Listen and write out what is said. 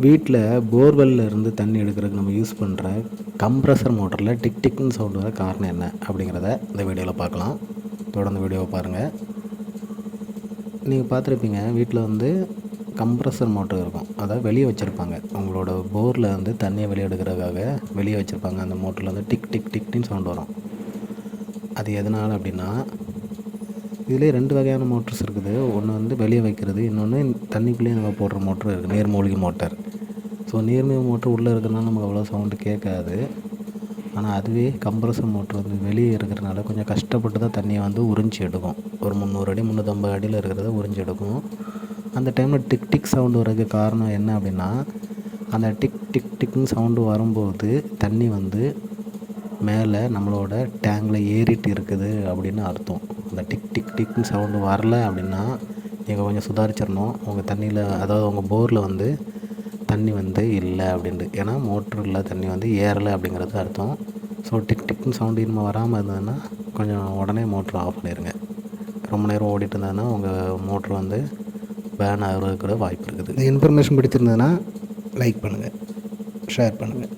வீட்டில் போர்வெல்லில் இருந்து தண்ணி எடுக்கிறதுக்கு நம்ம யூஸ் பண்ணுற கம்ப்ரஸர் மோட்டரில் டிக் டிக்னு சவுண்டு வர காரணம் என்ன அப்படிங்கிறத இந்த வீடியோவில் பார்க்கலாம். தொடர்ந்து வீடியோவை பாருங்கள். நீங்கள் பார்த்துருப்பீங்க, வீட்டில் வந்து கம்ப்ரஸர் மோட்டர் இருக்கும். அதாவது வெளியே வச்சுருப்பாங்க. உங்களோட போரில் வந்து தண்ணியை வெளியே எடுக்கிறதுக்காக வெளியே வச்சுருப்பாங்க. அந்த மோட்டரில் வந்து டிக் டிக் டிக்னு சவுண்டு வரும். அது எதனால் அப்படின்னா, இதிலே 2 வகையான மோட்டர்ஸ் இருக்குது. ஒன்று வந்து வெளியே வைக்கிறது, இன்னொன்று தண்ணிக்குள்ளேயே நம்ம போடுற மோட்ரு இருக்குது, நீர்மூழ்கி மோட்டர். ஸோ நீர்மூழ்கி மோட்ரு உள்ளே இருக்கிறனால நமக்கு அவ்வளோ சவுண்டு கேட்காது. ஆனால் அதுவே கம்ப்ரஸர் மோட்ரு வந்து வெளியே இருக்கிறனால கொஞ்சம் கஷ்டப்பட்டு தான் தண்ணியை வந்து உறிஞ்சி எடுக்கும். ஒரு 300 அடி 350 அடியில் இருக்கிறத உறிஞ்சி எடுக்கும். அந்த டைமில் டிக் டிக் சவுண்டு வர்றதுக்கு காரணம் என்ன அப்படின்னா, அந்த டிக் டிக் டிக்னு சவுண்டு வரும்போது தண்ணி வந்து மேலே நம்மளோட டேங்கில் ஏறிட்டு இருக்குது அப்படின்னு அர்த்தம். அந்த டிக் டிக் டிக்னு சவுண்டு வரல அப்படின்னா நீங்கள் கொஞ்சம் சுதாரிச்சிடணும். உங்கள் தண்ணியில், அதாவது உங்கள் போரில் வந்து தண்ணி வந்து இல்லை அப்படின்ட்டு. ஏன்னா மோட்டரில் தண்ணி வந்து ஏறலை அப்படிங்கிறது அர்த்தம். ஸோ டிக் டிக்னு சவுண்டு இனிமேல் வராமல் இருந்ததுன்னா கொஞ்சம் உடனே மோட்ரு ஆஃப் பண்ணிடுங்க. ரொம்ப நேரம் ஓடிட்டு இருந்ததுன்னா உங்கள் மோட்ரு வந்து பேன் ஆகிறதுக்கு வாய்ப்பு இருக்குது. இந்த இன்ஃபர்மேஷன் பிடிச்சிருந்ததுன்னா லைக் பண்ணுங்கள், ஷேர் பண்ணுங்கள்.